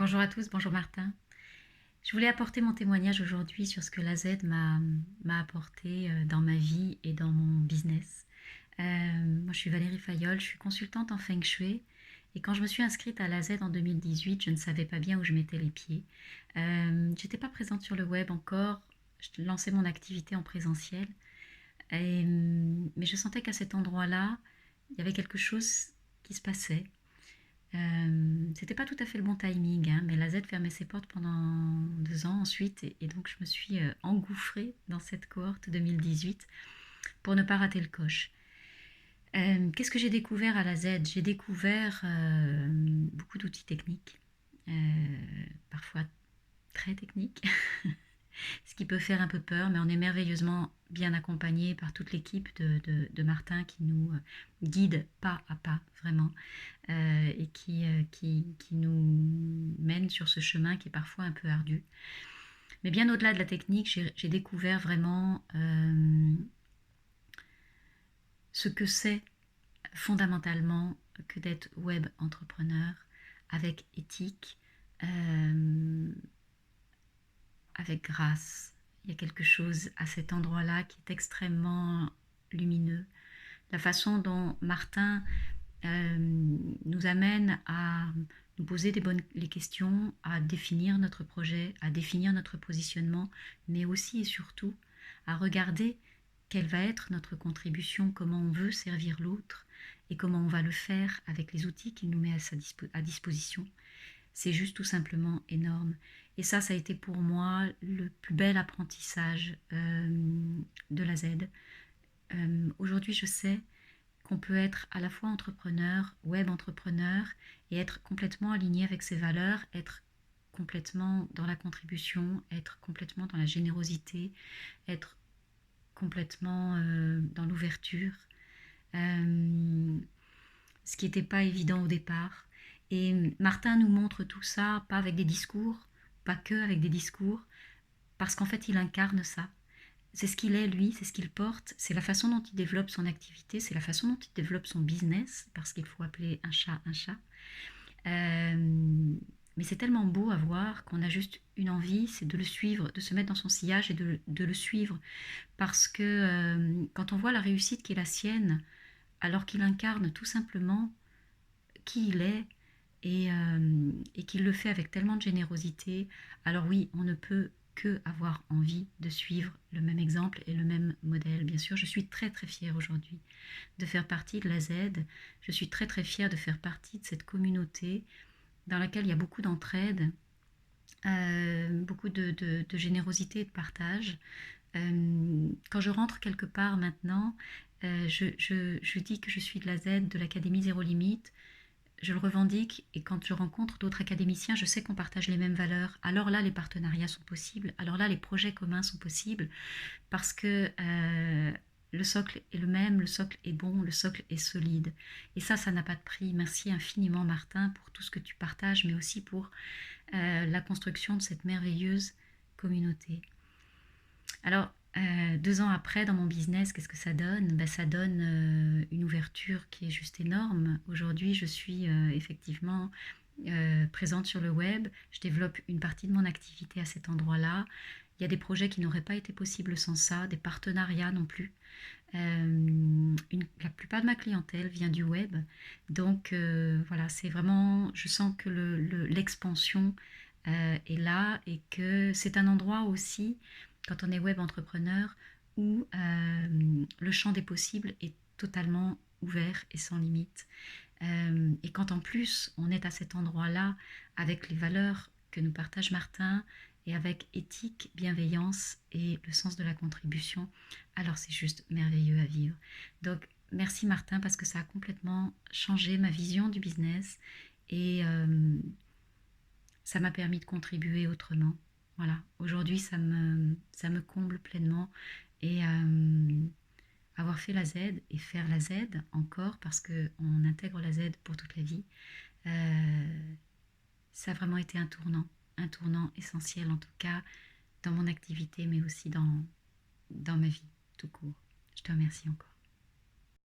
Bonjour à tous, bonjour Martin. Je voulais apporter mon témoignage aujourd'hui sur ce que la Z m'a apporté dans ma vie et dans mon business. Moi, je suis Valérie Fayolle, je suis consultante en Feng Shui. Et quand je me suis inscrite à la Z en 2018, je ne savais pas bien où je mettais les pieds. J'étais pas présente sur le web encore, je lançais mon activité en présentiel. Mais je sentais qu'à cet endroit-là, il y avait quelque chose qui se passait. C'était pas tout à fait le bon timing, hein, mais la Z fermait ses portes pendant 2 ans ensuite, et donc je me suis engouffrée dans cette cohorte 2018 pour ne pas rater le coche. Qu'est-ce que j'ai découvert à la Z? J'ai découvert beaucoup d'outils techniques, euh, parfois très techniques, ce qui peut faire un peu peur, mais on est merveilleusement bien accompagné par toute l'équipe de Martin qui nous guide pas à pas, vraiment, et qui nous mène sur ce chemin qui est parfois un peu ardu. Mais bien au-delà de la technique, j'ai découvert vraiment ce que c'est fondamentalement que d'être web entrepreneur avec éthique, euh, avec grâce. Il y a quelque chose à cet endroit-là qui est extrêmement lumineux. La façon dont Martin nous amène à nous poser les questions, à définir notre projet, à définir notre positionnement, mais aussi et surtout à regarder quelle va être notre contribution, comment on veut servir l'autre et comment on va le faire avec les outils qu'il nous met à disposition. C'est juste tout simplement énorme. Et ça a été pour moi le plus bel apprentissage de la Z. Aujourd'hui, je sais qu'on peut être à la fois entrepreneur, web entrepreneur, et être complètement aligné avec ses valeurs, être complètement dans la contribution, être complètement dans la générosité, être complètement dans l'ouverture, ce qui n'était pas évident au départ. Et Martin nous montre tout ça, pas avec des discours, pas que avec des discours, parce qu'en fait il incarne ça. C'est ce qu'il est, lui, c'est ce qu'il porte, c'est la façon dont il développe son activité, c'est la façon dont il développe son business, parce qu'il faut appeler un chat un chat. Mais c'est tellement beau à voir qu'on a juste une envie, c'est de le suivre, de se mettre dans son sillage et de le suivre. Parce que quand on voit la réussite qui est la sienne, alors qu'il incarne tout simplement qui il est, et qu'il le fait avec tellement de générosité, alors oui, on ne peut que avoir envie de suivre le même exemple et le même modèle. Bien sûr, je suis très très fière aujourd'hui de faire partie de la Z. Je suis très très fière de faire partie de cette communauté dans laquelle il y a beaucoup d'entraide, beaucoup de générosité et de partage. Quand je rentre quelque part maintenant, je dis que je suis de la Z, de l'Académie Zéro Limite. Je le revendique, et quand je rencontre d'autres académiciens, je sais qu'on partage les mêmes valeurs. Alors là, les partenariats sont possibles. Alors là, les projets communs sont possibles parce que le socle est le même, le socle est bon, le socle est solide. Et ça n'a pas de prix. Merci infiniment, Martin, pour tout ce que tu partages, mais aussi pour la construction de cette merveilleuse communauté. Alors, 2 ans après, dans mon business, qu'est-ce que ça donne? Ben, ça donne une ouverture qui est juste énorme. Aujourd'hui, je suis effectivement présente sur le web. Je développe une partie de mon activité à cet endroit-là. Il y a des projets qui n'auraient pas été possibles sans ça, des partenariats non plus. La plupart de ma clientèle vient du web. Donc voilà, c'est vraiment, je sens que l'expansion est là, et que c'est un endroit aussi, quand on est web entrepreneur, où le champ des possibles est totalement ouvert et sans limite. Et quand en plus on est à cet endroit-là avec les valeurs que nous partage Martin, et avec éthique, bienveillance et le sens de la contribution, alors c'est juste merveilleux à vivre. Donc merci Martin, parce que ça a complètement changé ma vision du business, et ça m'a permis de contribuer autrement. Voilà, aujourd'hui ça me comble pleinement, et avoir fait la Z et faire la Z encore, parce qu'on intègre la Z pour toute la vie, euh, ça a vraiment été un tournant essentiel en tout cas dans mon activité, mais aussi dans ma vie tout court. Je te remercie encore.